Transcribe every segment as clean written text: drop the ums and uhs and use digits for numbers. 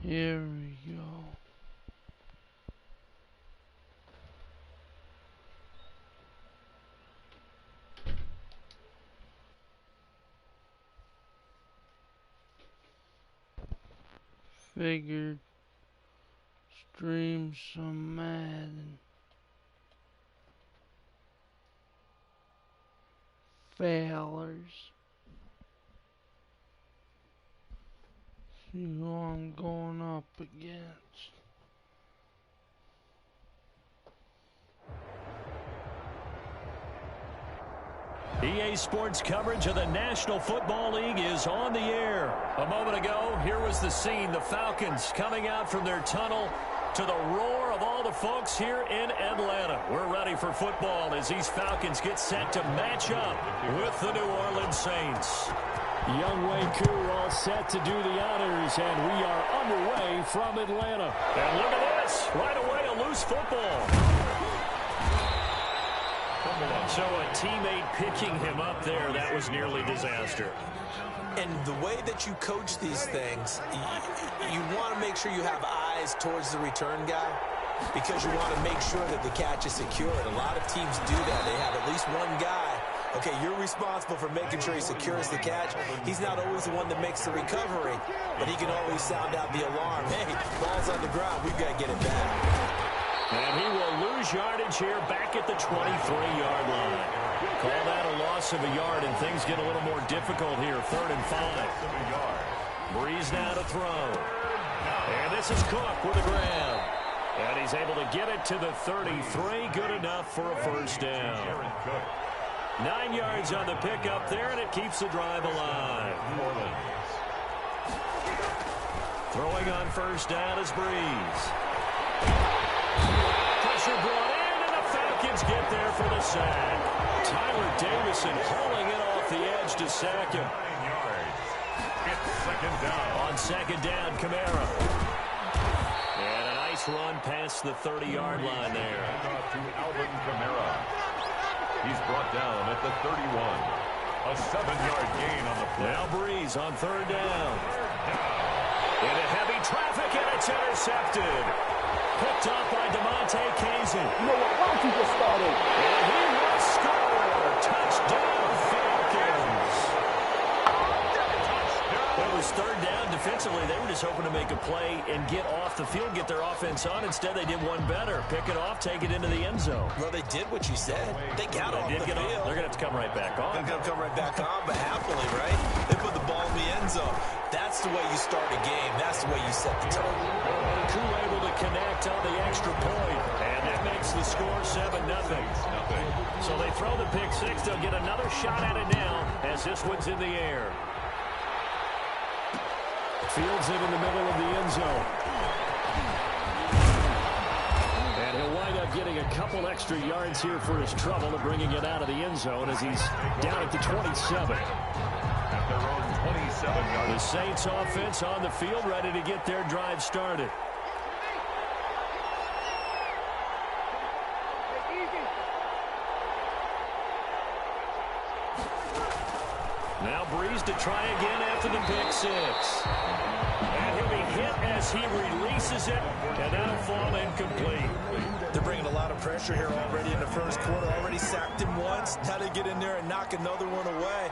Here we go. Figured stream some Madden. Failers. See who I'm going up against. EA Sports coverage of the National Football League is on the air. A moment ago, here was the scene. The Falcons coming out from their tunnel to the roar of all the folks here in Atlanta. We're ready for football as these Falcons get set to match up with the New Orleans Saints. Young Wei Koo all set to do the honors, and we are underway from Atlanta. And look at this. Right away, a loose football. So a teammate picking him up there, that was nearly disaster. And the way that you coach these things, you want to make sure you have eyes towards the return guy because you want to make sure that the catch is secured. A lot of teams do that. They have at least one guy. Okay, you're responsible for making sure he secures the catch. He's not always the one that makes the recovery, but he can always sound out the alarm. Hey, ball's on the ground. We've got to get it back. And he will lose yardage here back at the 23-yard line. Call that a loss of a yard, and things get a little more difficult here. 3rd and 5. Breeze now to throw. And this is Cook with a grab. And he's able to get it to the 33. Good enough for a first down. 9 yards on the pickup there, and it keeps the drive alive. Throwing on first down is Breeze. Pressure brought in, and the Falcons get there for the sack. Tyler Davison hauling it off the edge to sack him. 9 yards. It's 2nd down. On 2nd down, Kamara. And a nice run past the 30-yard line there. To Alvin Kamara. He's brought down at the 31. A 7-yard gain on the play. Now Breeze on 3rd down. Into heavy traffic, and it's intercepted. Picked up by DeMonte Casey. You know what? Why don't you just start over? And he will score. Touchdown, Falcons. It was 3rd down. Defensively, they were just hoping to make a play and get off the field, get their offense on. Instead, they did one better. Pick it off, take it into the end zone. Well, they did what you said. They got off the field. They're going to have to come right back on. They're going to come right back on, but happily, right? They put the ball in the end zone. That's the way you start a game. That's the way you set the tone. Koo able to connect on the extra point, and that makes the score 7-0. So they throw the pick six. They'll get another shot at it now as this one's in the air. Fields it in the middle of the end zone. And he'll wind up getting a couple extra yards here for his trouble of bringing it out of the end zone as he's down at the 27. At their own 27-yard. The Saints offense on the field, ready to get their drive started. Now Breeze to try again after the pick six. And he'll be hit as he releases it, and that'll fall incomplete. They're bringing a lot of pressure here already in the first quarter. Already sacked him once. Now they get in there and knock another one away.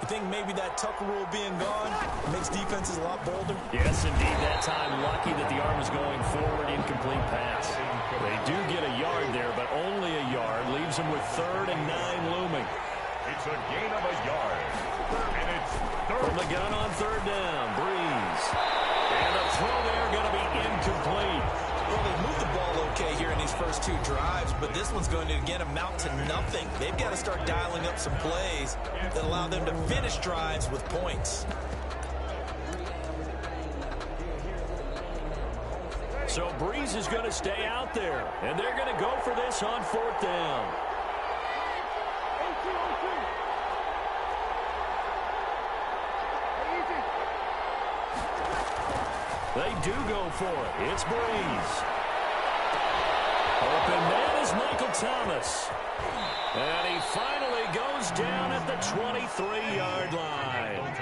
You think maybe that Tucker rule being gone makes defenses a lot bolder? Yes, indeed. That time lucky that the arm was going forward. Incomplete pass. They do get a yard there, but only a yard. Leaves them with 3rd and 9 looming. It's a gain of a yard. And it's 3rd. From the gun on 3rd down, Breeze. And the throw there going to be incomplete. Well, they moved the ball okay here in these first 2 drives, but this one's going to, again, amount to nothing. They've got to start dialing up some plays that allow them to finish drives with points. So Breeze is going to stay out there, and they're going to go for this on 4th down. They do go for it. It's Breeze. Open man is Michael Thomas. And he finally goes down at the 23-yard line.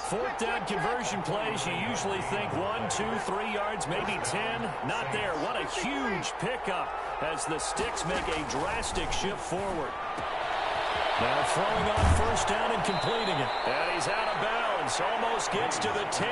Fourth down conversion plays, you usually think 1, 2, 3 yards, maybe 10. Not there. What a huge pickup as the Sticks make a drastic shift forward. Now throwing on first down and completing it. And he's out of bounds. Almost gets to the 10.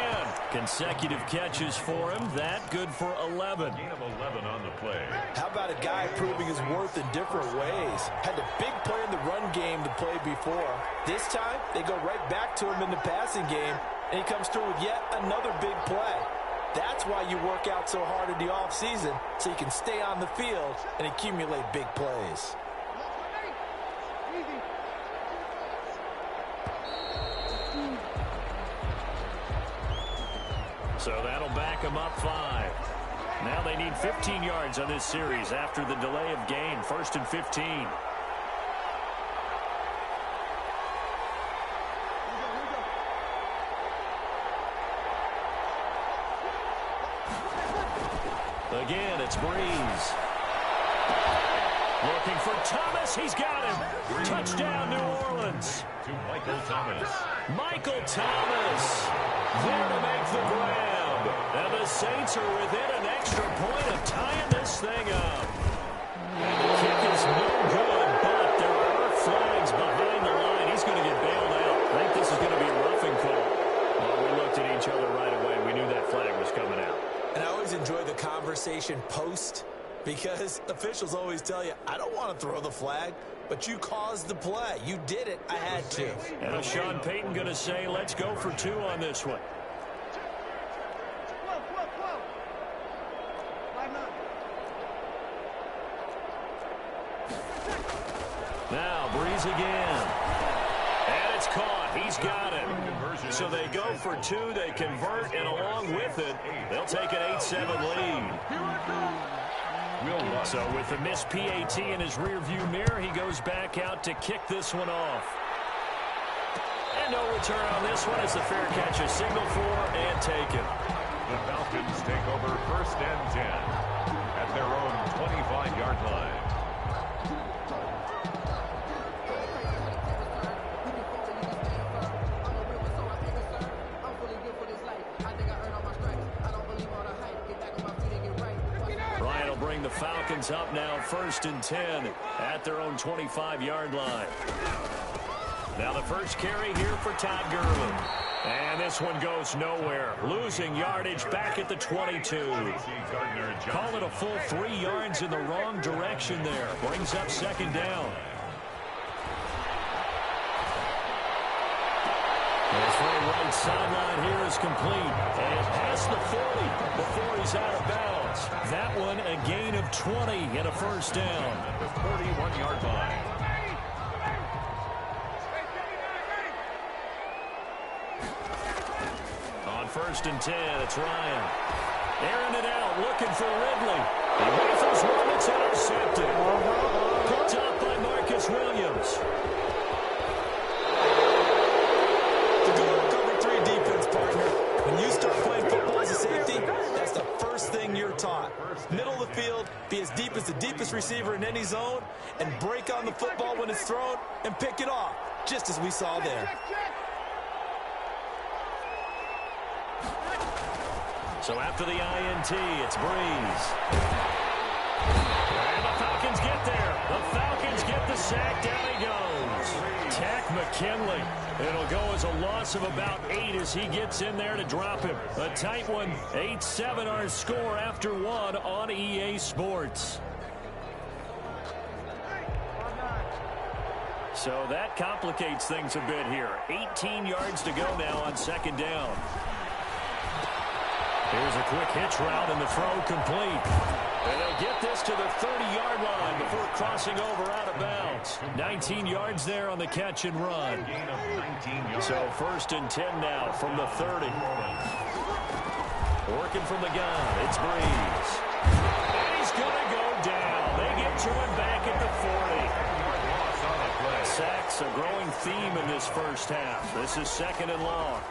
Consecutive catches for him. That good for 11. Gain of 11 on the play. How about a guy proving his worth in different ways? Had a big play in the run game to play before. This time, they go right back to him in the passing game, and he comes through with yet another big play. That's why you work out so hard in the offseason, so you can stay on the field and accumulate big plays. So that'll back them up 5. Now they need 15 yards on this series after the delay of game. 1st and 15. Again, it's Breeze. Looking for Thomas. He's got him. Touchdown, New Orleans. To Michael Thomas. Michael Thomas there to make the grab. And the Saints are within an extra point of tying this thing up. And the kick is no good, but there are flags behind the line. He's going to get bailed out. I think this is going to be a roughing call. Well, we looked at each other right away. We knew that flag was coming out. And I always enjoy the conversation post, because officials always tell you, I don't want to throw the flag, but you caused the play. You did it. I had to. And Sean Payton going to say, let's go for 2 on this one. Now, Breeze again. And it's caught. He's got it. So they go for 2. They convert, and along with it, they'll take an 8-7 lead. So with the missed PAT in his rearview mirror, he goes back out to kick this one off. And no return on this one as the fair catch is signaled for and taken. The Falcons take over 1st and 10 at their own 25-yard line. The Falcons up now 1st and 10 at their own 25-yard line. Now the first carry here for Todd Gurley. And this one goes nowhere. Losing yardage back at the 22. Call it a full 3 yards in the wrong direction there. Brings up 2nd down. His very right sideline here is complete. And past the 40 before he's out of bounds. That one a gain of 20 and a 1st down. The 41-yard line. On 1st and 10, it's Ryan. Airing it out, looking for Ridley. He rifles one, it's intercepted. Picked up by Marcus Williams. When you start playing football as a safety, that's the first thing you're taught. Middle of the field, be as deep as the deepest receiver in any zone, and break on the football when it's thrown and pick it off, just as we saw there. So after the INT, it's Breeze. And the Falcons get there. The Falcons get the sack. Down he goes. Tack McKinley. It'll go as a loss of about 8 as he gets in there to drop him. A tight one. 8-7 our score after 1 on EA Sports. So that complicates things a bit here. 18 yards to go now on 2nd down. Here's a quick hitch route and the throw complete. And they'll get this to the 30-yard line before crossing over out of bounds. 19 yards there on the catch and run. So 1st and 10 now from the 30. Working from the gun, it's Breeze. And he's going to go down. They get to him back at the 40. Sacks a growing theme in this first half. This is 2nd and long.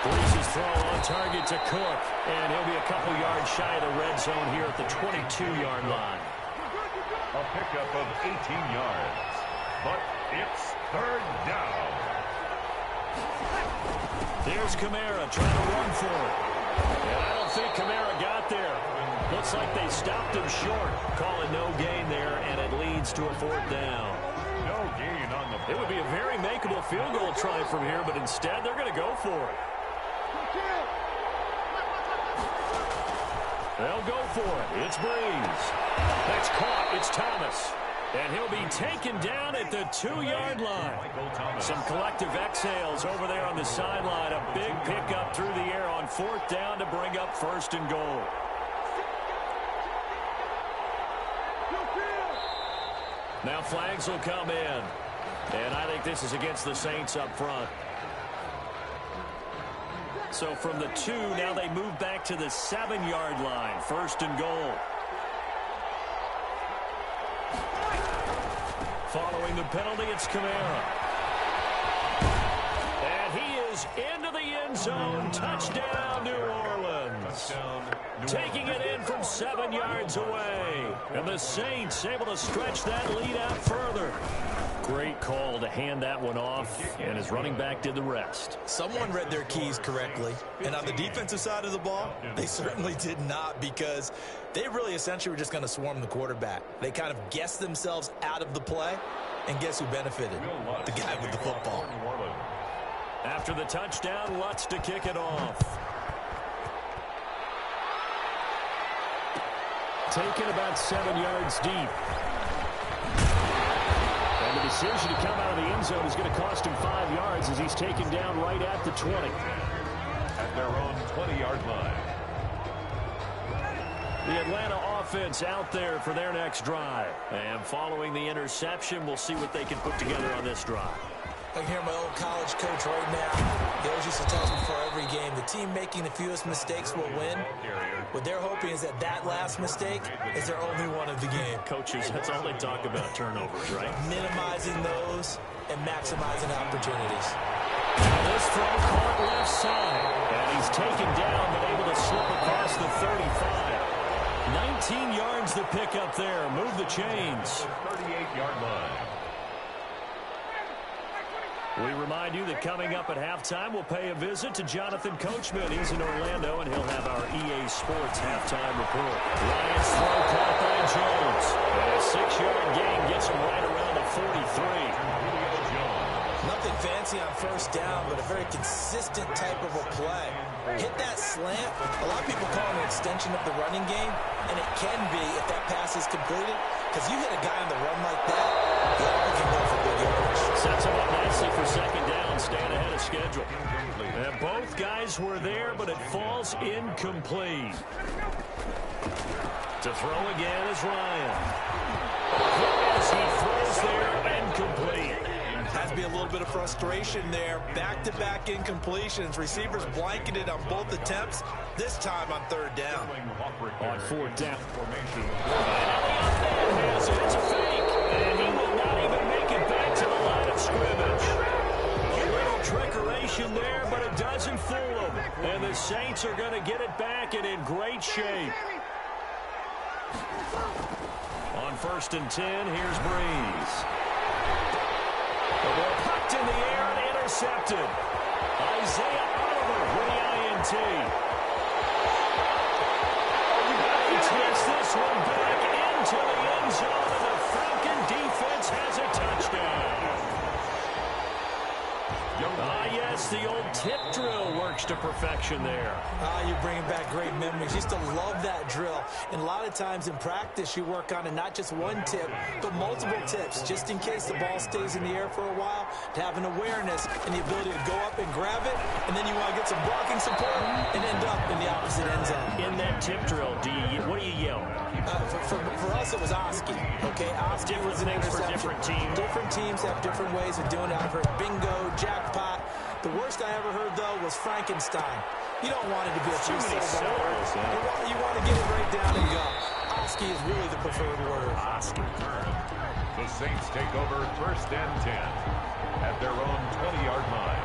Breeze's throw on target to Cook, and he'll be a couple yards shy of the red zone here at the 22-yard line. A pickup of 18 yards, but it's 3rd down. Here's Kamara trying to run for it. And I don't think Kamara got there. Looks like they stopped him short. Call it no gain there, and it leads to a 4th down. No gain on the play. It would be a very makeable field goal try from here, but instead they're going to go for it. They'll go for it. It's Breeze. That's caught. It's Thomas. And he'll be taken down at the 2-yard line. Some collective exhales over there on the sideline. A big pickup through the air on 4th down to bring up 1st and goal. Now flags will come in. And I think this is against the Saints up front. So from the 2, now they move back to the 7-yard line. 1st and goal. Following the penalty, it's Kamara. And he is into the end zone. Touchdown, New Orleans. Taking it in from 7 yards away. And the Saints able to stretch that lead out further. Great call to hand that one off, and his running back did the rest. Someone read their keys correctly, and on the defensive side of the ball, they certainly did not, because they really essentially were just going to swarm the quarterback. They kind of guessed themselves out of the play, and guess who benefited? The guy with the football. After the touchdown, Lutz to kick it off. Taken about 7 yards deep. And the decision to come out of the end zone is going to cost him 5 yards as he's taken down right at the 20. At their own 20-yard line. The Atlanta offense out there for their next drive. And following the interception, we'll see what they can put together on this drive. I can hear my old college coach right now. He always used to tell us before every game, the team making the fewest mistakes will win. What they're hoping is that that last mistake is their only one of the game. Coaches, that's all they talk about, turnovers, right? Minimizing those and maximizing opportunities. This throw caught left side. And he's taken down, but able to slip across the 35. 19 yards to pick up there. Move the chains. 38-yard line. We remind you that coming up at halftime, we'll pay a visit to Jonathan Coachman. He's in Orlando, and he'll have our EA Sports halftime report. Lions throw caught by Jones. And a 6-yard gain gets him right around the 43. Nothing fancy on 1st down, but a very consistent type of a play. Hit that slant. A lot of people call it an extension of the running game, and it can be if that pass is completed, because you hit a guy on the run like that, you can go for big yardage. Sets him up nicely for 2nd down, staying ahead of schedule. And both guys were there, but it falls incomplete. To throw again is Ryan. As he throws there, incomplete. Has to be a little bit of frustration there. Back-to-back incompletions. Receivers blanketed on both attempts, this time on 3rd down. On 4th down. It's a fake, and he will not even make it back to the line of scrimmage. A little trickeration there, but it doesn't fool him. And the Saints are going to get it back and in great shape. On 1st and 10, here's Breeze. The ball pucked in the air and intercepted. Isaiah Oliver with the INT. He takes this one back into the end zone, and the Falcon defense has a touchdown. Yes, the old tip drill works to perfection there. You're bringing back great memories. Used to love that drill. And a lot of times in practice, you work on it, not just one tip, but multiple tips, just in case the ball stays in the air for a while, to have an awareness and the ability to go up and grab it, and then you want to get some blocking support and end up in the opposite end zone. In that tip drill, what do you yell? For us, it was Oski. Okay, Oski was an interception. Different teams. Different teams have different ways of doing it. I've heard bingo, jackpot. The worst I ever heard, though, was Frankenstein. You don't want it to be a two-syllable word. You want to get it right down and go. Oski is really the preferred word. Oski. The Saints take over 1st and 10 at their own 20-yard line.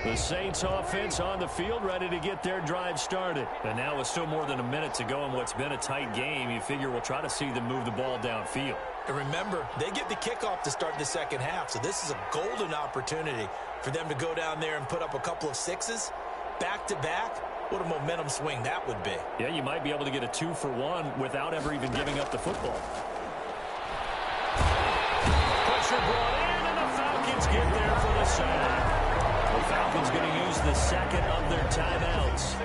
The The Saints offense on the field, ready to get their drive started. And now with still more than a minute to go in what's been a tight game, you figure we'll try to see them move the ball downfield. And remember, they get the kickoff to start the second half, so this is a golden opportunity for them to go down there and put up a couple of sixes back-to-back. What a momentum swing that would be. Yeah, you might be able to get a 2-for-1 without ever even giving up the football. Pressure brought in, and the Falcons get there for the sack. The Falcons going to use the second of their timeouts.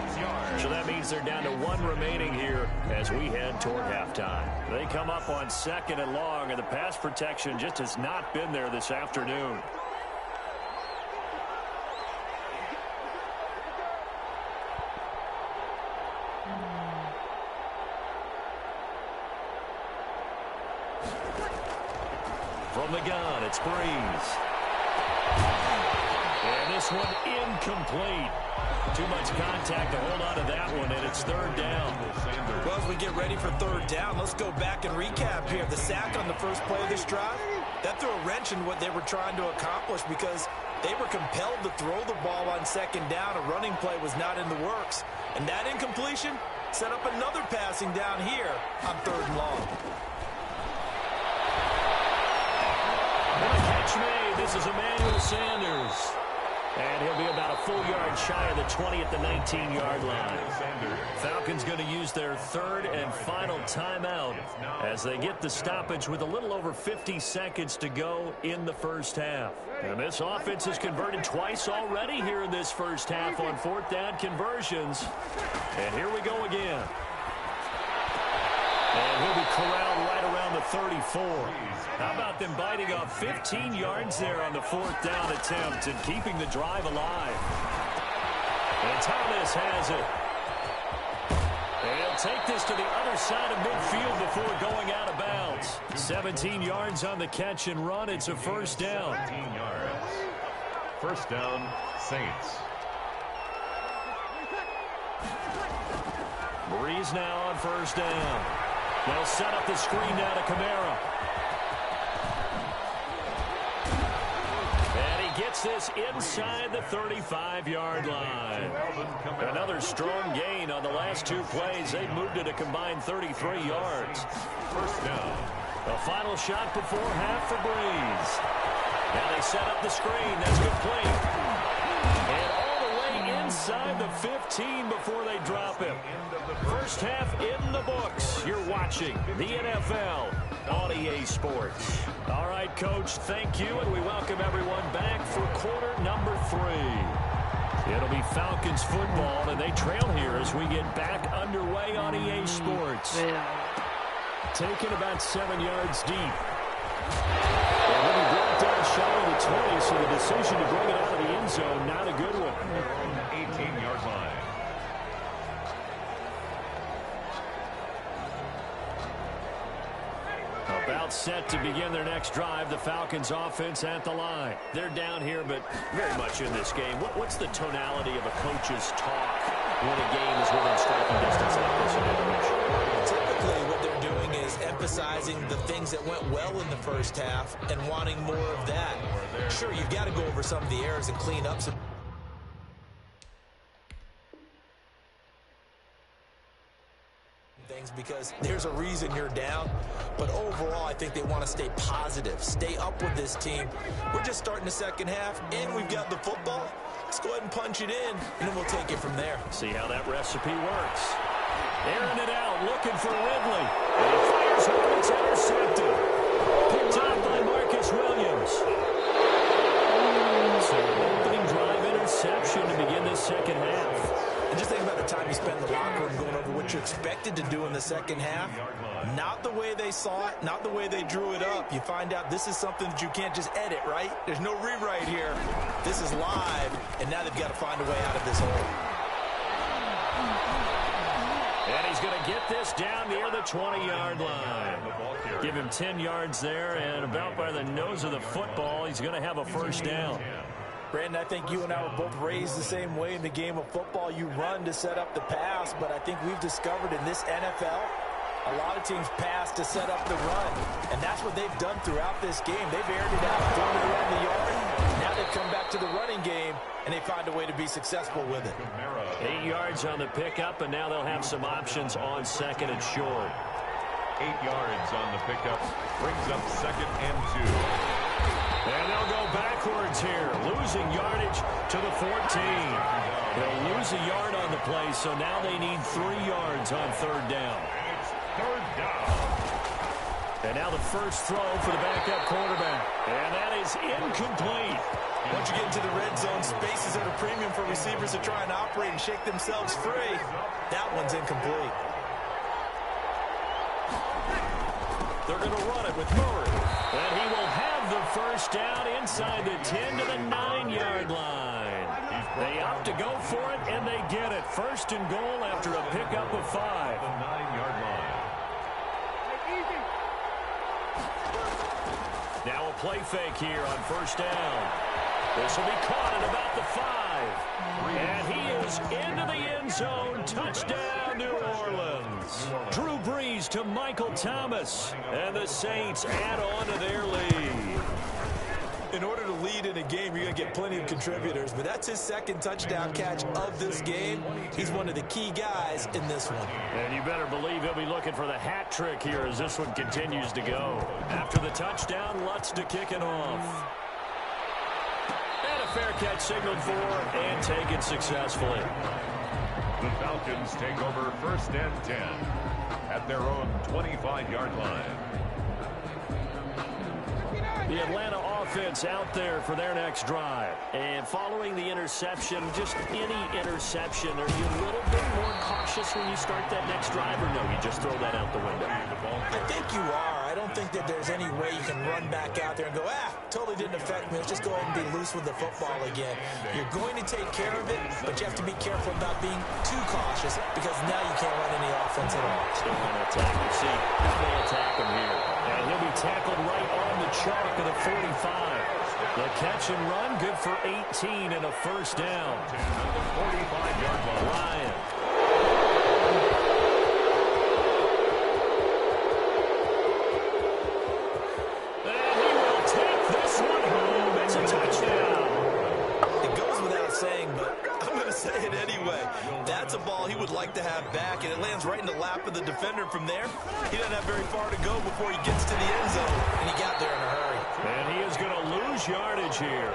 So that means they're down to 1 remaining here as we head toward halftime. They come up on 2nd and long, and the pass protection just has not been there this afternoon. From the gun, it's Breeze. And this one incomplete. Too much contact to hold on to that one, and it's 3rd down. Well, as we get ready for 3rd down, let's go back and recap here. The sack on the first play of this drive, that threw a wrench in what they were trying to accomplish because they were compelled to throw the ball on 2nd down. A running play was not in the works. And that incompletion set up another passing down here on 3rd and long. And a catch made. This is Emmanuel Sanders. And he'll be about a full yard shy of the 20 at the 19-yard line. Falcons going to use their 3rd and final timeout as they get the stoppage with a little over 50 seconds to go in the first half. And this offense has converted twice already here in this first half on 4th down conversions. And here we go again. And he'll be corralled right around the 34. How about them biting off 15 yards there on the 4th down attempt and keeping the drive alive? And Thomas has it. And he'll take this to the other side of midfield before going out of bounds. 17 yards on the catch and run. It's a 1st down. 17 yards. 1st down, Saints. Breeze now on 1st down. They'll set up the screen now to Kamara. And he gets this inside the 35-yard line. Another strong gain on the last 2 plays. They've moved it a combined 33 yards. 1st down. The final shot before half for Breeze. Now they set up the screen. That's complete. And all the way inside the 15 before they drop him. First half in the books. You're watching the NFL on EA Sports. All right, Coach, thank you, and we welcome everyone back for quarter number 3. It'll be Falcons football, and they trail here as we get back underway on EA Sports. Taken about 7 yards deep. And when he brought down shy of the 20, so the decision to bring it out of the end zone, not a good one. 18-yard line. About set to begin their next drive. The Falcons offense at the line. They're down here, but very much in this game. What's the tonality of a coach's talk when a game is within striking distance like this? Typically, what they're doing is emphasizing the things that went well in the first half and wanting more of that. Sure, you've got to go over some of the errors and clean up some things because there's a reason you're down. But overall, I think they want to stay positive, stay up with this team. We're just starting the second half, and we've got the football. Let's go ahead and punch it in, and then we'll take it from there. See how that recipe works. Airing it out, looking for Ridley. And he fires one, it's intercepted. Picked up by Marcus Williams. So an opening drive interception to begin this second half. And just think about the time you spent in the locker room going over what you expected to do in the second half. Not the way they saw it, not the way they drew it up. You find out this is something that you can't just edit, right? There's no rewrite here. This is live, and now they've got to find a way out of this hole. And he's going to get this down near the 20-yard line. Give him 10 yards there, and about by the nose of the football, he's going to have a 1st down. Brandon, I think you and I were both raised the same way in the game of football. You run to set up the pass, but I think we've discovered in this NFL, a lot of teams pass to set up the run. And that's what they've done throughout this game. They've aired it out, thrown it around the yard, Now they've come back to the running game, and they find a way to be successful with it. 8 yards on the pickup, and now they'll have some options on second and short. 8 yards on the pickup. Brings up 2nd and 2. And they'll go backwards here, losing yardage to the 14. They'll lose a yard on the play, so now they need 3 yards on 3rd down. It's 3rd down. And now the first throw for the backup quarterback. And that is incomplete. Once you get into the red zone, space is at a premium for receivers to try and operate and shake themselves free. That one's incomplete. They're going to run it with Murray. And he will have the first down inside the 10 to the 9-yard line. They opt to go for it, and they get it. 1st and goal after a pickup of 5. The 9-yard line. Now a play fake here on 1st down. This will be caught at about the 5. And he is into the end zone. Touchdown, New Orleans. Drew Brees to Michael Thomas. And the Saints add on to their lead. In order to lead in a game, you're going to get plenty of contributors, but that's his 2nd touchdown catch of this game. He's one of the key guys in this one. And you better believe he'll be looking for the hat trick here as this one continues to go. After the touchdown, Lutz to kick it off. And a fair catch signaled for and taken successfully. The Falcons take over 1st and 10 at their own 25-yard line. The Atlanta offense out there for their next drive. And following the interception, just any interception, are you a little bit more cautious when you start that next drive, or no, you just throw that out the window? I think you are. I don't think that there's any way you can run back out there and go, totally didn't affect me. Let's just go ahead and be loose with the football again. You're going to take care of it, but you have to be careful about being too cautious because now you can't run any offense at all. Still going to attack him. See, they attack him here. And he'll be tackled right on the chalk of the 45. The catch and run, good for 18 and a 1st down. 45-yard line. Ryan. And he will take this one home. It's a touchdown. It goes without saying, but I'm going to say it anyway. That's a ball he would like to have back, and it lands right in the lap of the defender from there. He doesn't have very far to go before he gets to the end zone, and he got there in a hurry. And he is going to lose yardage here.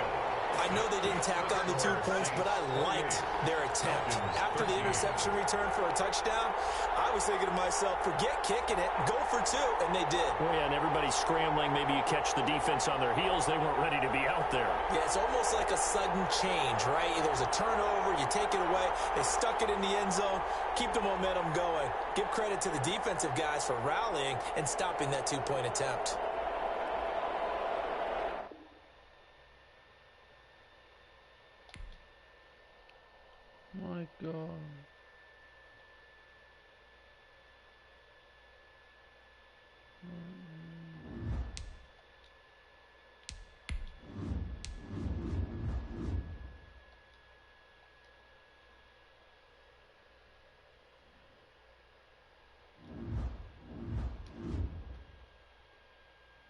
I know they didn't tack on the 2 points, but I liked their attempt. After the interception return for a touchdown, I was thinking to myself, forget kicking it, go for 2, and they did. Well, yeah, and everybody's scrambling. Maybe you catch the defense on their heels. They weren't ready to be out there. Yeah, it's almost like a sudden change, right? There's a turnover, you take it away, they stuck it in the end zone, keep the momentum going. Give credit to the defensive guys for rallying and stopping that 2-point attempt. My God.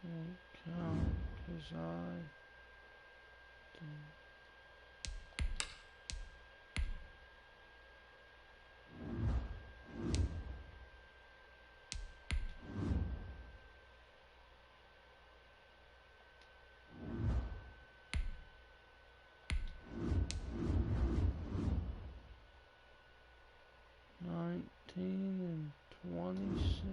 Won't count 'cause I don't. 19 and 26.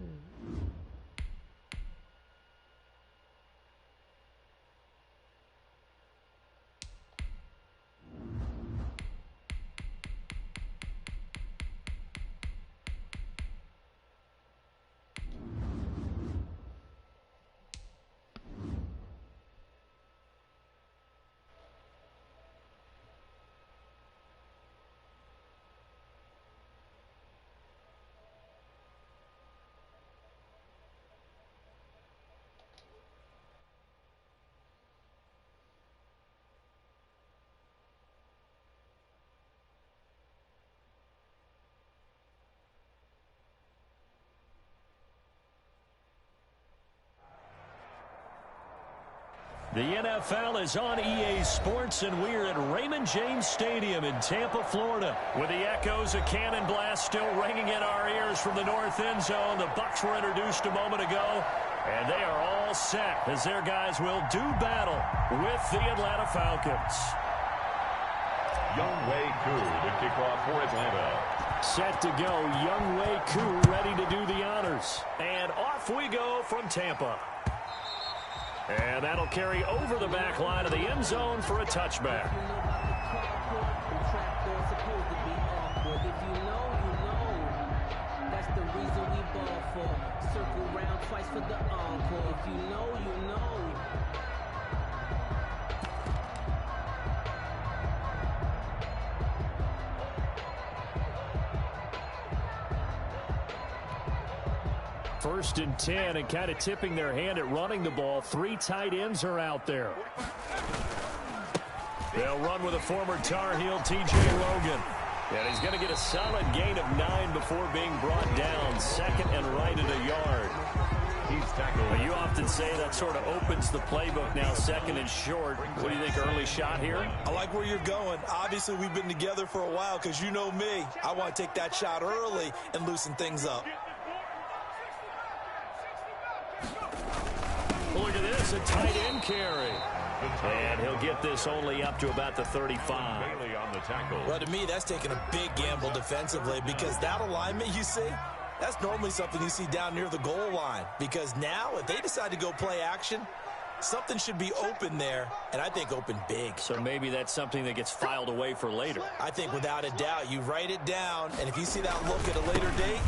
The NFL is on EA Sports, and we're at Raymond James Stadium in Tampa, Florida. With the echoes of cannon blast still ringing in our ears from the north end zone, the Bucs were introduced a moment ago, and they are all set as their guys will do battle with the Atlanta Falcons. Younghoe Koo to kick off for Atlanta. Set to go, Younghoe Koo ready to do the honors. And off we go from Tampa. And that'll carry over the back line of the end zone for a touchback. That's the reason we ball for. Circle round twice for the encore. If you know, you know. First and 10, and kind of tipping their hand at running the ball. 3 tight ends are out there. They'll run with a former Tar Heel, T.J. Logan. And he's going to get a solid gain of 9 before being brought down. Second and right at a yard. He's tackled. Well, you often say that sort of opens the playbook now, second and short. What do you think, early shot here? I like where you're going. Obviously, we've been together for a while because you know me. I want to take that shot early and loosen things up. Look at this, a tight end carry. And he'll get this only up to about the 35. Bailey on the tackle. Well, to me, that's taking a big gamble defensively because that alignment you see, that's normally something you see down near the goal line. Because now, if they decide to go play action, something should be open there, and I think open big. So maybe that's something that gets filed away for later. I think without a doubt, you write it down, and if you see that look at a later date,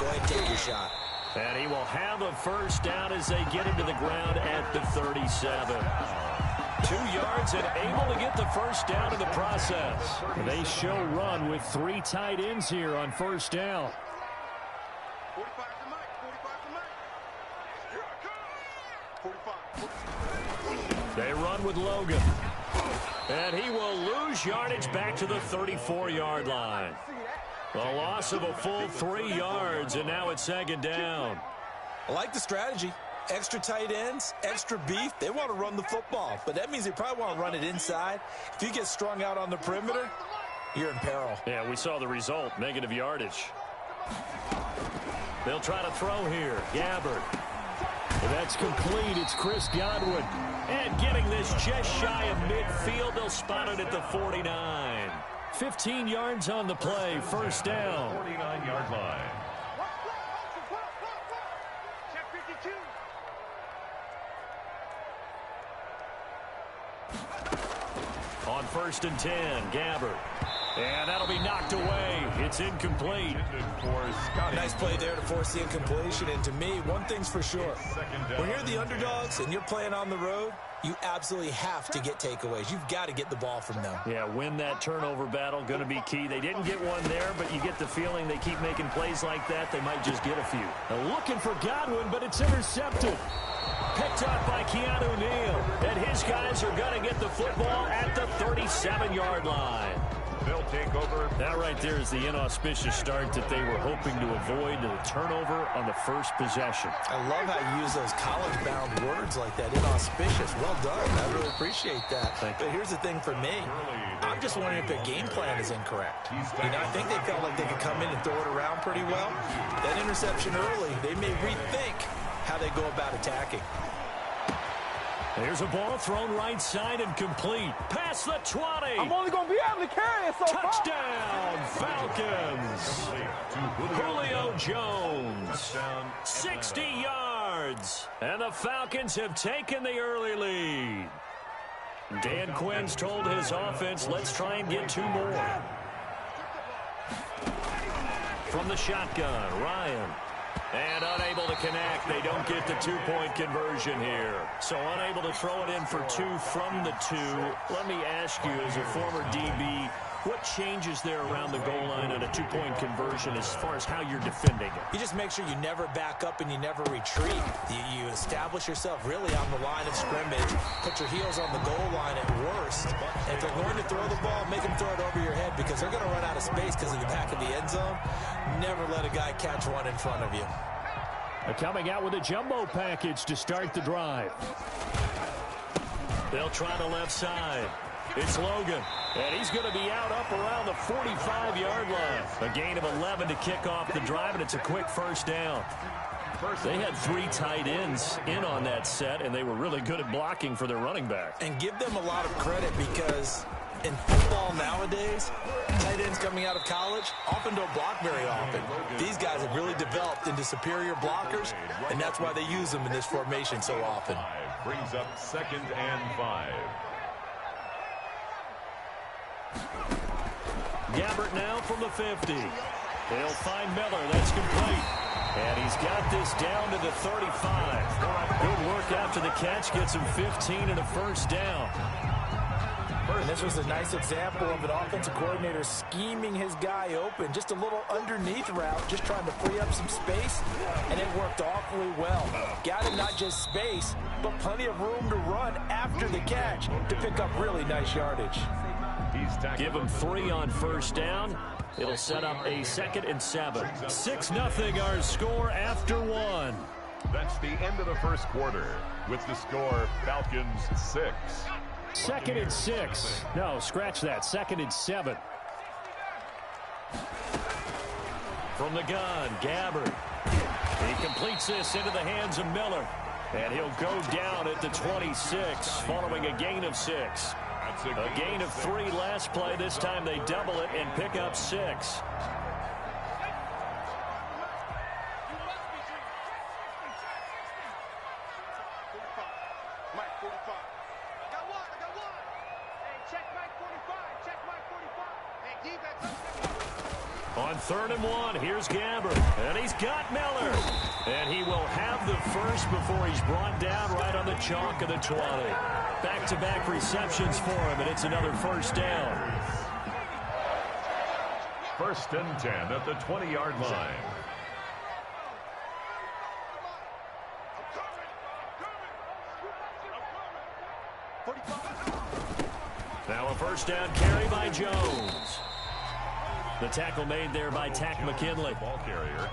go ahead and take your shot. And he will have a first down as they get him to the ground at the 37. 2 yards and able to get the first down in the process. They show run with 3 tight ends here on first down. They run with Logan. And he will lose yardage back to the 34-yard line. A loss of a full 3 yards, and now it's second down. I like the strategy. Extra tight ends, extra beef. They want to run the football, but that means they probably want to run it inside. If you get strung out on the perimeter, you're in peril. Yeah, we saw the result, negative yardage. They'll try to throw here. Gabbard. That's complete. It's Chris Godwin. And getting this just shy of midfield, they'll spot it at the 49. 15 yards on the play, first down. 49-yard line. On first and 10, Gabbard. And that'll be knocked away. It's incomplete. Nice play there to force the incompletion. And to me, one thing's for sure. When you're the underdogs and you're playing on the road, you absolutely have to get takeaways. You've got to get the ball from them. Yeah, win that turnover battle, going to be key. They didn't get one there, but you get the feeling they keep making plays like that, they might just get a few. Now looking for Godwin, but it's intercepted. Picked up by Keanu Neal. And his guys are going to get the football at the 37-yard line. They'll take over. That right there is the inauspicious start that they were hoping to avoid, the turnover on the first possession. I love how you use those college-bound words like that, inauspicious. Well done. I really appreciate that. But here's the thing for me. I'm just wondering if their game plan is incorrect. You know, I think they felt like they could come in and throw it around pretty well. That interception early, they may rethink how they go about attacking. There's a ball thrown right side and complete. Past the 20. I'm only going to be able to carry it so far. Touchdown, Falcons. Julio Jones. 60 yards. And the Falcons have taken the early lead. Dan Quinn's told his offense, let's try and get 2 more. From the shotgun, Ryan. And unable to connect. They don't get the 2-point conversion here. So unable to throw it in for 2 from the 2. Let me ask you, as a former DB, what changes there around the goal line on a 2-point conversion as far as how you're defending it? You just make sure you never back up and you never retreat. You establish yourself really on the line of scrimmage. Put your heels on the goal line at worst. And if they're going to throw the ball, make them throw it over your head because they're going to run out of space because of the back of the end zone. Never let a guy catch one in front of you. Coming out with a jumbo package to start the drive. They'll try the left side. It's Logan, and he's going to be out up around the 45-yard line. A gain of 11 to kick off the drive, and it's a quick first down. They had 3 tight ends in on that set, and they were really good at blocking for their running back. And give them a lot of credit because in football nowadays, tight ends coming out of college often don't block very often. These guys have really developed into superior blockers, and that's why they use them in this formation so often. Brings up 2nd and 5. Gabbert now from the 50. They'll find Miller. That's complete. And he's got this down to the 35. Good work after the catch. Gets him 15 and a first down. And this was a nice example of an offensive coordinator scheming his guy open. Just a little underneath route, just trying to free up some space, and it worked awfully well. Got him not just space, but plenty of room to run after the catch to pick up really nice yardage. Give him 3 on first down. It'll set up a 2nd and 7. 6-0 our score after 1. That's the end of the first quarter with the score Falcons 6. 2nd and 6. No, scratch that. 2nd and 7. From the gun, Gabbert. He completes this into the hands of Miller. And he'll go down at the 26 following a gain of 6. A gain of 3 last play. This time they double it and pick up 6. On 3rd and 1, here's Gabbert, and he's got Miller. And he will have the first before he's brought down right on the chalk of the 20. Back-to-back receptions for him, and it's another first down. 1st and 10 at the 20-yard line. Now a first down carry by Jones. The tackle made there by Tack McKinley. Ball carrier.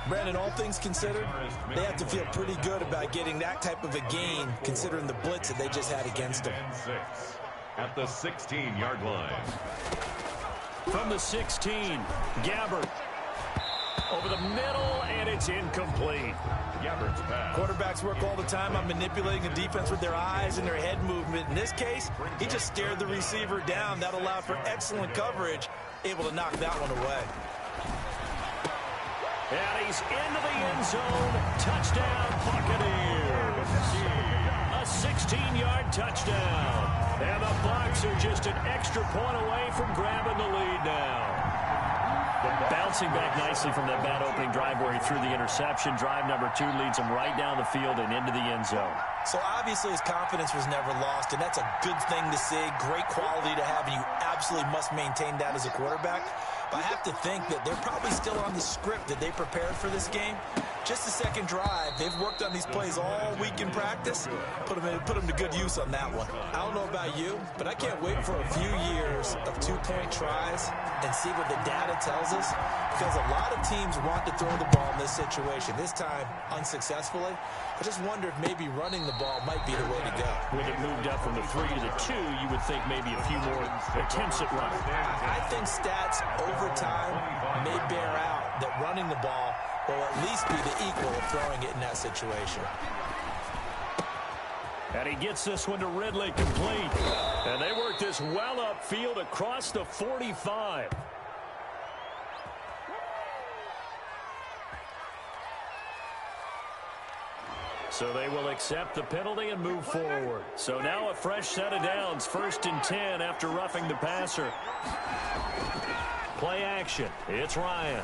Brandon, all things considered, they have to feel pretty good about getting that type of a gain considering the blitz that they just had against them. 6 at the 16-yard line. From the 16, Gabbert over the middle, and it's incomplete. Gabbert's pass. Quarterbacks work all the time on manipulating the defense with their eyes and their head movement. In this case, he just stared the receiver down. That allowed for excellent coverage, able to knock that one away. And he's into the end zone. Touchdown, Buccaneers. A 16-yard touchdown. And the Bucs are just an extra point away from grabbing the lead now. Bouncing back nicely from that bad opening drive where he threw the interception. Drive number 2 leads him right down the field and into the end zone. So obviously his confidence was never lost, and that's a good thing to see. Great quality to have, and you absolutely must maintain that as a quarterback. But I have to think that they're probably still on the script that they prepared for this game. Just the second drive. They've worked on these plays all week in practice. Put them to good use on that one. I don't know about you, but I can't wait for a few years of 2-point tries and see what the data tells us. Because a lot of teams want to throw the ball in this situation. This time, unsuccessfully. I just wonder if maybe running the ball might be the way to go. With it moved up from the 3 to the 2, you would think maybe a few more attempts at running. I think stats over time may bear out that running the ball will at least be the equal of throwing it in that situation. And he gets this one to Ridley, complete. And they work this well upfield across the 45. So they will accept the penalty and move forward. So now a fresh set of downs. 1st and 10 after roughing the passer. Play action. It's Ryan.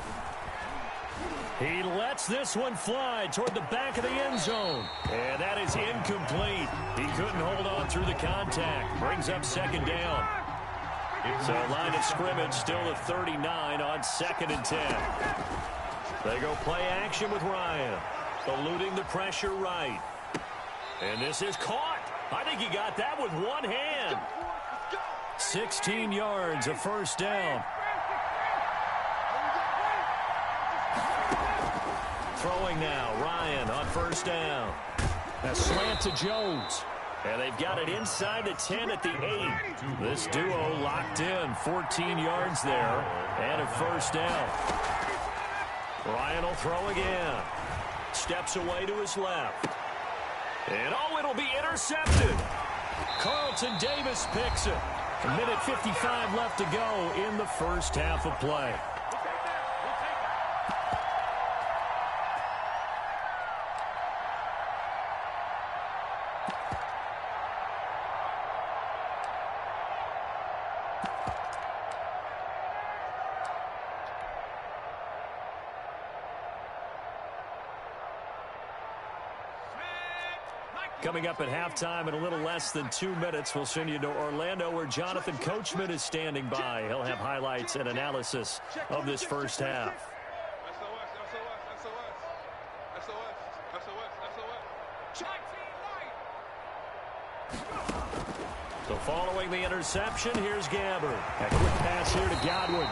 He lets this one fly toward the back of the end zone. And that is incomplete. He couldn't hold on through the contact. Brings up 2nd down. So line of scrimmage still at 39 on 2nd and 10. They go play action with Ryan. Eluding the pressure right. And this is caught. I think he got that with one hand. 16 yards, a first down. Throwing now, Ryan on first down. A slant to Jones. And they've got it inside the 10 at the 8. This duo locked in. 14 yards there and a first down. Ryan will throw again. Steps away to his left. And it'll be intercepted. Carlton Davis picks it. A minute 55 left to go in the first half of play. Coming up at halftime in a little less than 2 minutes, we'll send you to Orlando where Jonathan Coachman is standing by. He'll have highlights and analysis of this first half. So following the interception, here's Gabbard. A quick pass here to Godwin.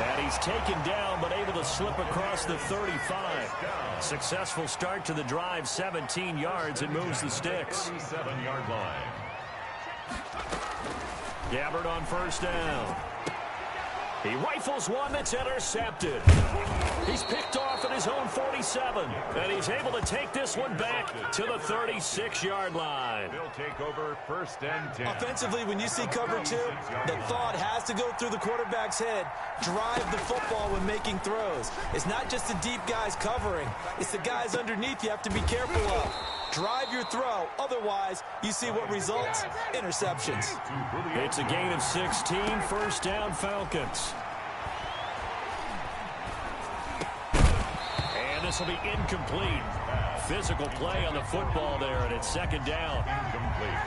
And he's taken down, but able to slip across the 35. Successful start to the drive, 17 yards, and moves the sticks. 37-yard line. Gabbard on first down. He rifles one that's intercepted. He's picked off at his own 47, and he's able to take this one back to the 36-yard line. They'll take over first and 10. Offensively, when you see cover 2, the thought has to go through the quarterback's head. Drive the football when making throws. It's not just the deep guys covering. It's the guys underneath you have to be careful of. Drive your throw. Otherwise, you see what results? Interceptions. It's a gain of 16. First down, Falcons. And this will be incomplete. Physical play on the football there, and it's second down. Incomplete.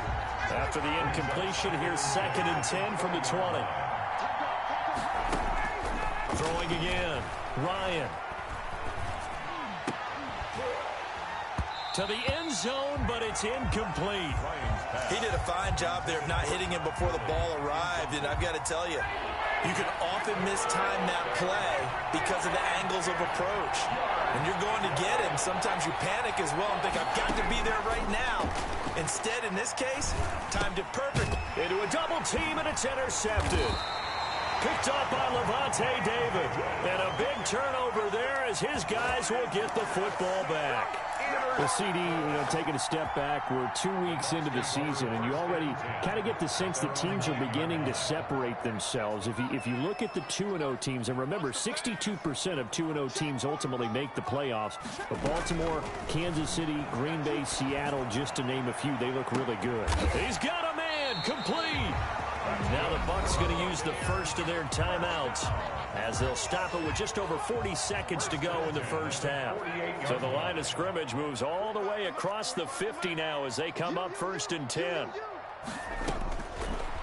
After the incompletion, here's second and 10 from the 20. Throwing again. Ryan. To the end zone, but it's incomplete. He did a fine job there of not hitting him before the ball arrived, and I've got to tell you, you can often mistime that play because of the angles of approach. When you're going to get him, sometimes you panic as well and think, I've got to be there right now. Instead, in this case, timed it perfectly. Into a double team, and it's intercepted. Picked up by Levante David. And a big turnover there as his guys will get the football back. Well, CD, taking a step back, we're 2 weeks into the season, and you already kind of get the sense that teams are beginning to separate themselves. If you look at the 2-0 teams, and remember, 62% of 2-0 teams ultimately make the playoffs. But Baltimore, Kansas City, Green Bay, Seattle, just to name a few, they look really good. He's got a man, complete. Now the Bucs going to use the first of their timeouts as they'll stop it with just over 40 seconds to go in the first half. So the line of scrimmage moves all the way across the 50 now as they come up first and 10.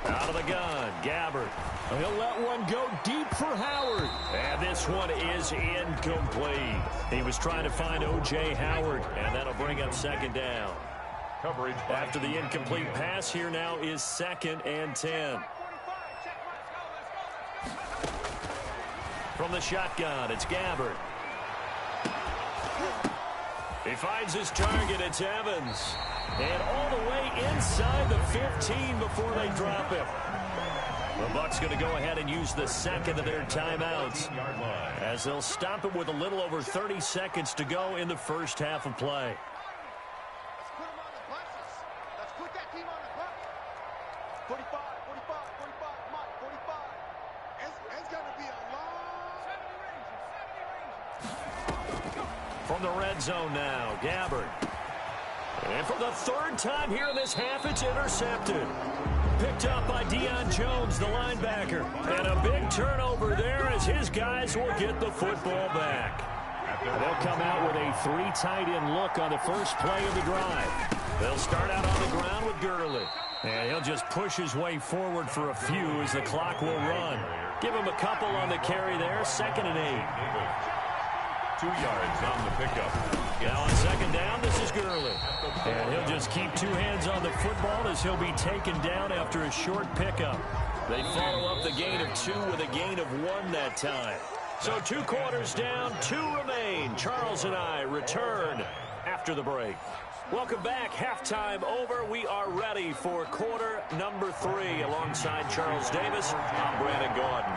Out of the gun, Gabbard. He'll let one go deep for Howard. And this one is incomplete. He was trying to find O.J. Howard, and that'll bring up second down. Coverage after the incomplete pass. Here now is second and 10. From the shotgun, it's Gabbard. He finds his target. It's Evans. And all the way inside the 15 before they drop him. The Bucs going to go ahead and use the second of their timeouts as they'll stop it with a little over 30 seconds to go in the first half of play. From the red zone now, Gabbard. And for the third time here in this half, it's intercepted. Picked up by Deion Jones, the linebacker. And a big turnover there as his guys will get the football back. They'll come out with a 3 tight end look on the first play of the drive. They'll start out on the ground with Gurley. And he'll just push his way forward for a few as the clock will run. Give him a couple on the carry there, second and 8. 2 yards on the pickup. Now on second down, this is Gurley. And he'll just keep 2 hands on the football as he'll be taken down after a short pickup. They follow up the gain of 2 with a gain of 1 that time. So 2 quarters down, 2 remain. Charles and I return after the break. Welcome back. Halftime over. We are ready for quarter number 3. Alongside Charles Davis, I'm Brandon Gordon.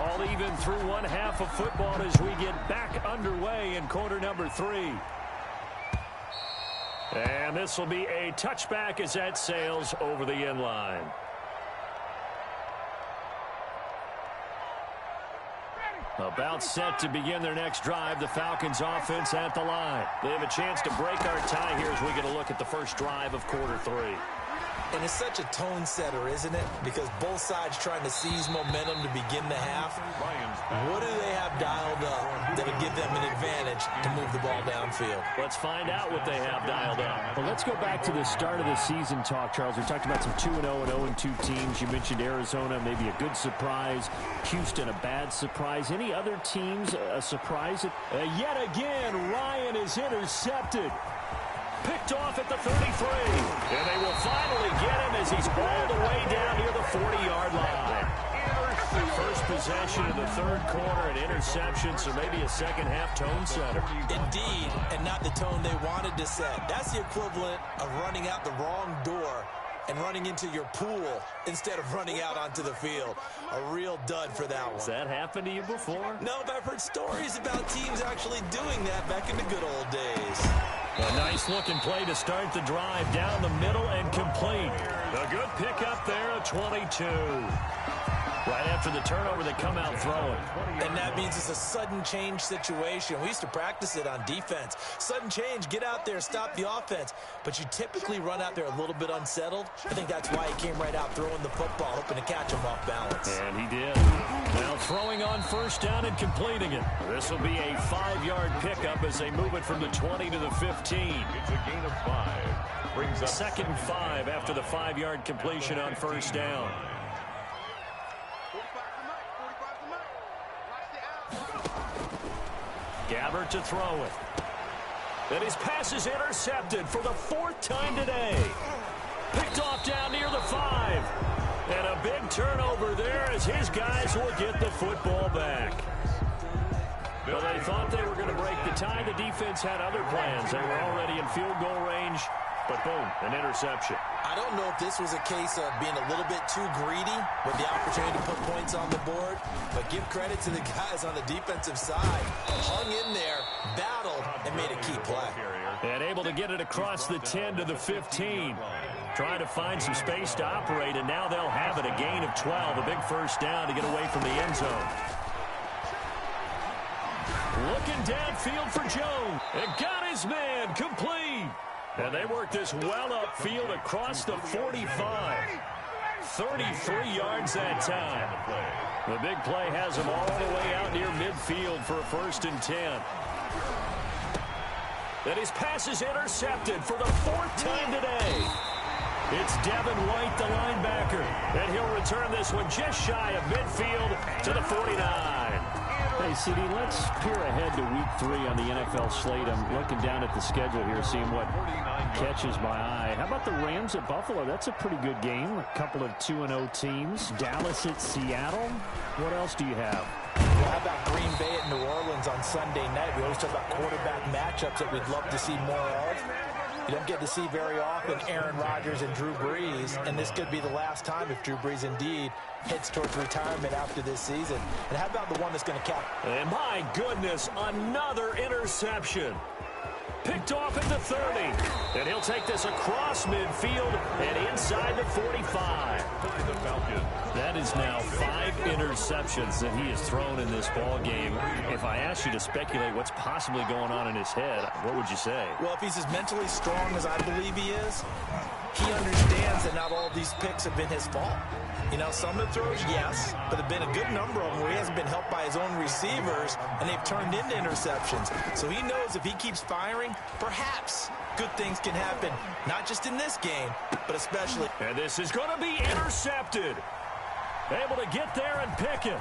All even through one half of football as we get back underway in quarter number 3. And this will be a touchback as that sails over the end line. About set to begin their next drive, the Falcons offense at the line. They have a chance to break our tie here as we get a look at the first drive of quarter 3. And it's such a tone setter, isn't it? Because both sides trying to seize momentum to begin the half. What do they have dialed up that'll give them an advantage to move the ball downfield? Let's find out what they have dialed up. Well, let's go back to the start of the season talk, Charles. We talked about some 2-0 and 0-2 teams. You mentioned Arizona, maybe a good surprise. Houston, a bad surprise. Any other teams a surprise? Yet again, Ryan is intercepted. Picked off at the 33. And they will finally get him as he's all the way down near the 40-yard line. First possession of the third quarter, an interception, so maybe a second-half tone setter. Indeed, and not the tone they wanted to set. That's the equivalent of running out the wrong door and running into your pool instead of running out onto the field. A real dud for that one. Has that happened to you before? No, but I've heard stories about teams actually doing that back in the good old days. A nice-looking play to start the drive down the middle and complete. A good pickup there at 22. Right after the turnover, they come out throwing. And that means it's a sudden change situation. We used to practice it on defense. Sudden change, get out there, stop the offense. But you typically run out there a little bit unsettled. I think that's why he came right out throwing the football, hoping to catch him off balance. And he did. Now throwing on first down and completing it. This will be a 5-yard pickup as they move it from the 20 to the 15. It's a gain of 5. Brings up 2nd and 5 after the 5-yard completion on first down. Gabbert to throw it. And his pass is intercepted for the 4th time today. Picked off down near the 5. And a big turnover there as his guys will get the football back. Well, they thought they were going to break the tie. The defense had other plans. They were already in field goal range. But boom, an interception. I don't know if this was a case of being a little bit too greedy with the opportunity to put points on the board, but give credit to the guys on the defensive side. Hung in there, battled, and made a key play. And able to get it across the 10 to the 15. Trying to find some space to operate, and now they'll have it. A gain of 12, a big first down to get away from the end zone. Looking downfield for Jones. And got his man complete. And they work this well upfield across the 45. 33 yards that time. The big play has him all the way out near midfield for a 1st and 10. And his pass is intercepted for the 4th time today. It's Devin White, the linebacker. And he'll return this one just shy of midfield to the 49. Hey, CD, let's peer ahead to week 3 on the NFL slate. I'm looking down at the schedule here, seeing what catches my eye. How about the Rams at Buffalo? That's a pretty good game. A couple of 2-0 teams. Dallas at Seattle. What else do you have? Well, how about Green Bay at New Orleans on Sunday night? We always talk about quarterback matchups that we'd love to see more of. You don't get to see very often Aaron Rodgers and Drew Brees, and this could be the last time if Drew Brees indeed heads towards retirement after this season. And how about the one that's going to cap? And my goodness, another interception. Picked off at the 30. And he'll take this across midfield and inside the 45. That is now 5 interceptions that he has thrown in this ball game. If I asked you to speculate what's possibly going on in his head, what would you say? Well, if he's as mentally strong as I believe he is, he understands that not all these picks have been his fault. You know, some of the throws, yes, but there have been a good number of them where he hasn't been helped by his own receivers, and they've turned into interceptions. So he knows if he keeps firing, perhaps good things can happen, not just in this game, but especially. And this is going to be intercepted. Able to get there and pick it.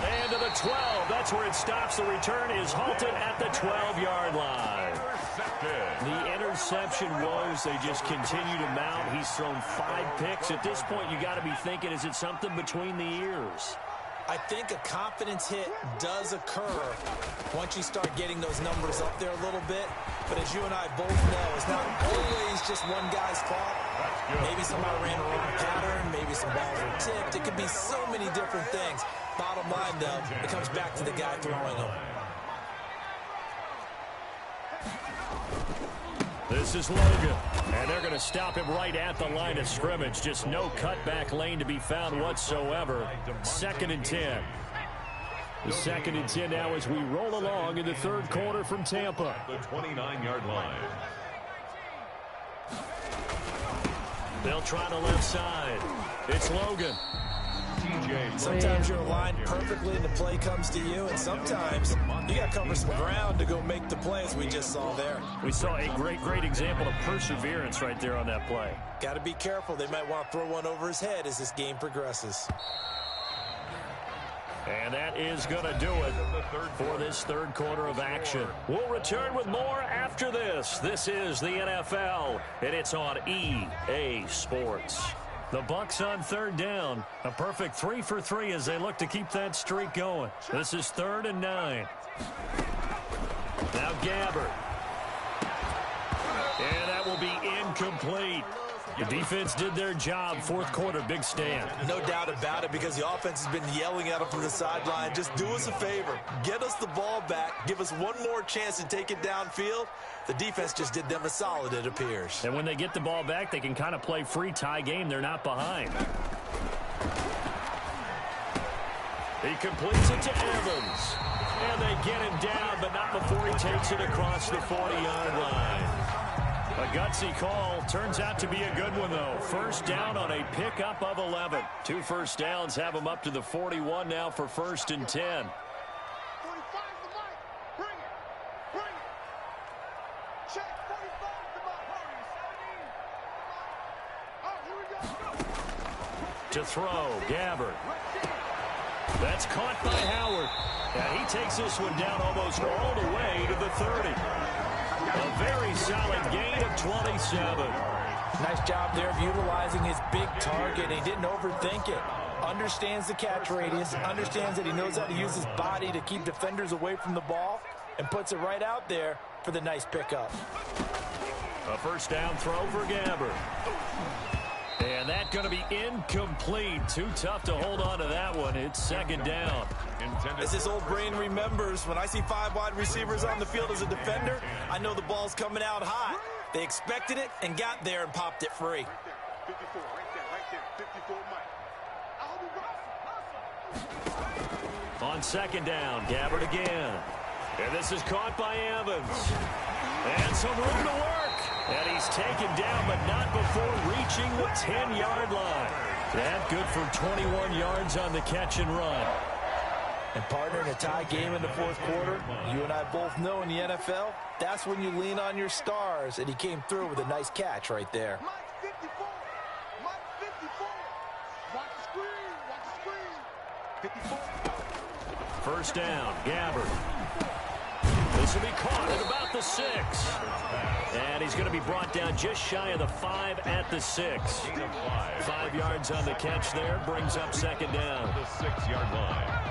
And to the 12. That's where it stops. The return is halted at the 12-yard line. The interception woes, they just continue to mount. He's thrown 5 picks. At this point, you got to be thinking, is it something between the ears? I think a confidence hit does occur once you start getting those numbers up there a little bit. But as you and I both know, it's not always just one guy's fault. Maybe somebody ran a wrong pattern. Maybe some balls were tipped. It could be so many different things. Bottom line, though, it comes back to the guy throwing them. This is Logan, and they're going to stop him right at the line of scrimmage. Just no cutback lane to be found whatsoever. 2nd and 10. The 2nd and 10 now as we roll along in the third quarter from Tampa. The 29-yard line. They'll try the left side. It's Logan. Sometimes you're aligned perfectly and the play comes to you, and sometimes you got to cover some ground to go make the play, as we just saw there. We saw a great example of perseverance right there on that play. Got to be careful. They might want to throw one over his head as this game progresses. And that is going to do it for this third quarter of action. We'll return with more after this. This is the NFL, and it's on EA Sports. The Bucs on third down. A perfect 3 for 3 as they look to keep that streak going. This is 3rd and 9. Now Gabbert. And that will be incomplete. The defense did their job. Fourth quarter, big stand. No doubt about it, because the offense has been yelling at him from the sideline. Just do us a favor. Get us the ball back. Give us one more chance to take it downfield. The defense just did them a solid, it appears. And when they get the ball back, they can kind of play free tie game. They're not behind. He completes it to Evans. And they get him down, but not before he takes it across the 40-yard line. A gutsy call. Turns out to be a good one, though. First down on a pickup of 11. 2 first downs have him up to the 41 now for 1st and 10. To throw, Gabbert. That's caught by Howard. And he takes this one down almost all the way to the 30. A very solid gain of 27. Nice job there of utilizing his big target. He didn't overthink it. Understands the catch radius. Understands that he knows how to use his body to keep defenders away from the ball. And puts it right out there for the nice pickup. A first down throw for Gabbert. And that's going to be incomplete. Too tough to hold on to that one. It's 2nd down. As his old brain remembers, when I see 5 wide receivers on the field as a defender, I know the ball's coming out hot. They expected it and got there and popped it free. 54, right there, 54, Mike. On 2nd down, Gabbert again. And this is caught by Evans. And some room to work. And he's taken down, but not before reaching the 10-yard line. That good for 21 yards on the catch and run. And partner, in a tie game in the fourth quarter, you and I both know in the NFL, that's when you lean on your stars, and he came through with a nice catch right there. Mike 54, Mike 54. Watch the screen, 54. First down, Gabbert. This will be caught at about the 6. And he's going to be brought down just shy of the 5 at the 6. 5 yards on the catch there, brings up 2nd down. The 6-yard line.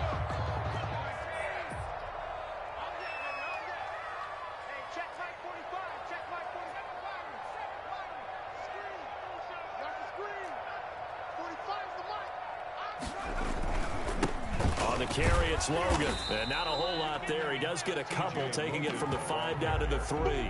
On the carry, it's Logan. And not a whole lot there. He does get a couple, taking it from the 5 down to the 3.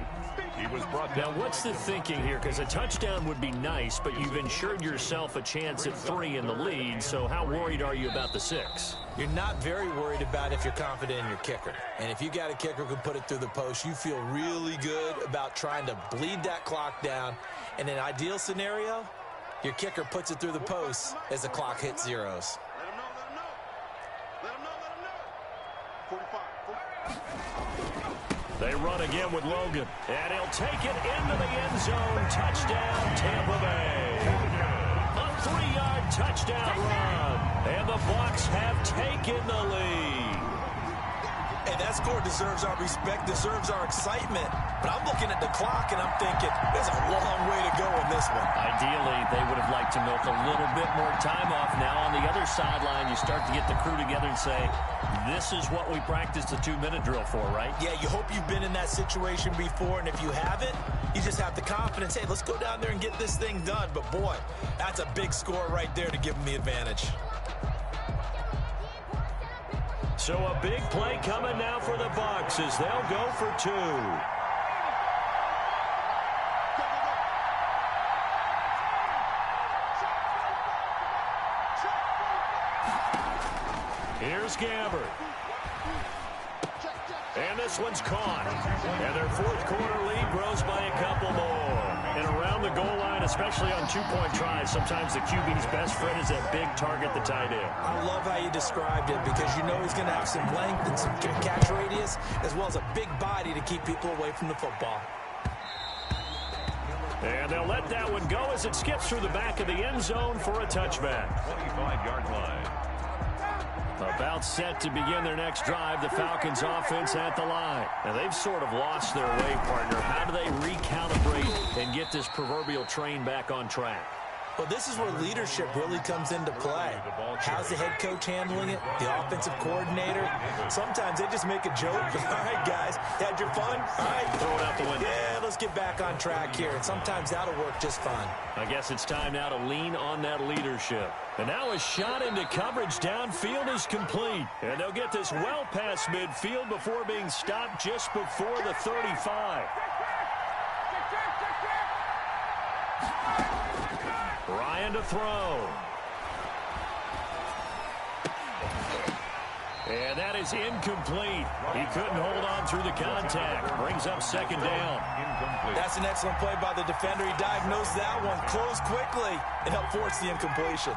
He was brought Now, down. what's the thinking here? Because a touchdown would be nice, but you've ensured yourself a chance at 3 in the lead. So how worried are you about the 6? You're not very worried about if you're confident in your kicker. And if you got a kicker who can put it through the post, you feel really good about trying to bleed that clock down. In an ideal scenario, your kicker puts it through the post as the clock hits zeros. They run again with Logan, and he'll take it into the end zone. Touchdown, Tampa Bay. A 3-yard touchdown run, and the Bucs have taken the lead. Hey, that score deserves our respect, deserves our excitement. But I'm looking at the clock, and I'm thinking, there's a long way to go in this one. Ideally, they would have liked to milk a little bit more time off now on the other sideline, you start to get the crew together and say, this is what we practiced the 2-minute drill for, right? Yeah, you hope you've been in that situation before, and if you haven't, you just have the confidence, hey, let's go down there and get this thing done. But, boy, that's a big score right there to give them the advantage. So a big play coming now for the Bucs as they'll go for 2. Here's Gabbert. And this one's caught. And their fourth quarter lead grows by a couple more. And around the goal line, especially on two-point tries, sometimes the QB's best friend is that big target, the tight end. I love how you described it because you know he's going to have some length and some catch radius as well as a big body to keep people away from the football. And they'll let that one go as it skips through the back of the end zone for a touchback. 25-yard line. About set to begin their next drive, the Falcons offense at the line. Now, they've sort of lost their way, partner. How do they recalibrate and get this proverbial train back on track? Well, this is where leadership really comes into play. How's the head coach handling it? The offensive coordinator? Sometimes they just make a joke. All right, guys, had your fun? All right. Throw it out the window. Yeah, let's get back on track here. And sometimes that'll work just fine. I guess it's time now to lean on that leadership. And now a shot into coverage downfield is complete. And they'll get this well past midfield before being stopped just before the 35. Ryan to throw. And that is incomplete. He couldn't hold on through the contact. Brings up second down. That's an excellent play by the defender. He diagnosed that one, closed quickly, and helped force the incompletion.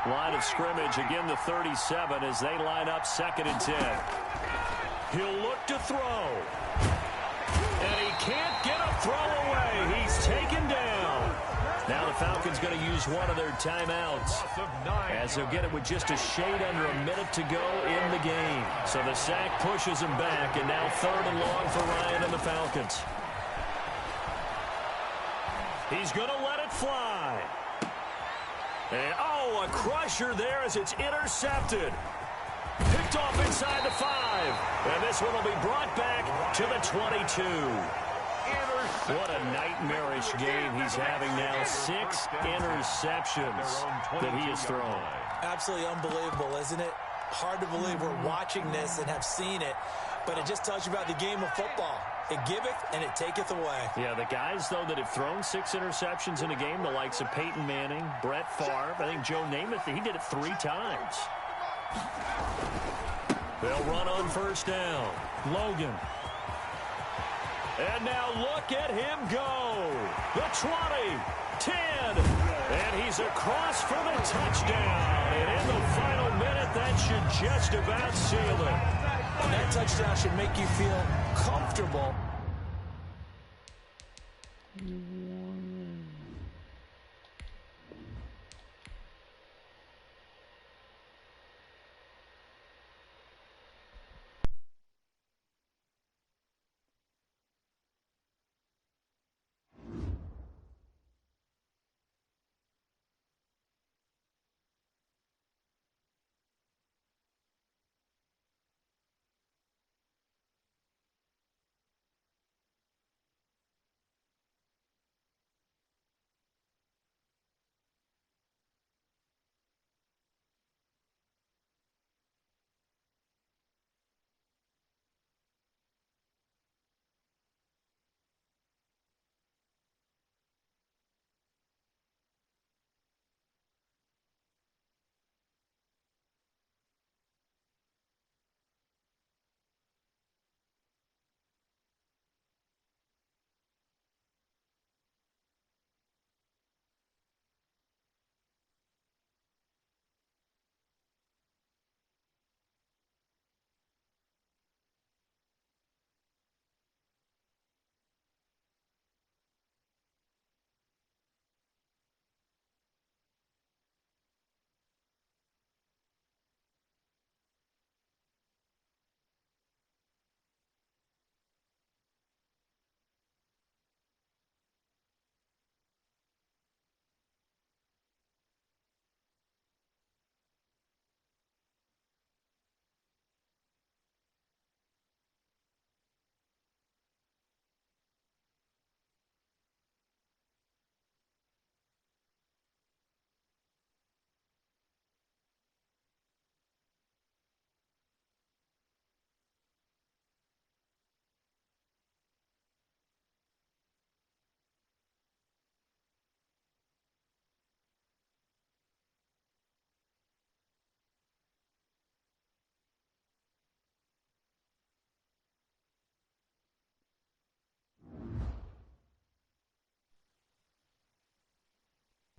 Line of scrimmage, again the 37 as they line up 2nd and 10. He'll look to throw. And he can't get a throw away. He's taken down. Now the Falcons going to use one of their timeouts as they'll get it with just a shade under a minute to go in the game. So the sack pushes him back, and now 3rd and long for Ryan and the Falcons. He's going to let it fly. And, oh, a crusher there as it's intercepted. Picked off inside the 5. And this one will be brought back to the 22. What a nightmarish game he's having now. 6 interceptions that he has thrown. Absolutely unbelievable, isn't it? Hard to believe we're watching this and have seen it, but it just tells you about the game of football. It giveth and it taketh away. Yeah, the guys, though, that have thrown 6 interceptions in a game, the likes of Peyton Manning, Brett Favre, I think Joe Namath, he did it 3 times. They'll run on 1st down. Logan. And now look at him go. The 20, 10, and he's across for the touchdown. And in the final minute, that should just about seal it. And that touchdown should make you feel comfortable.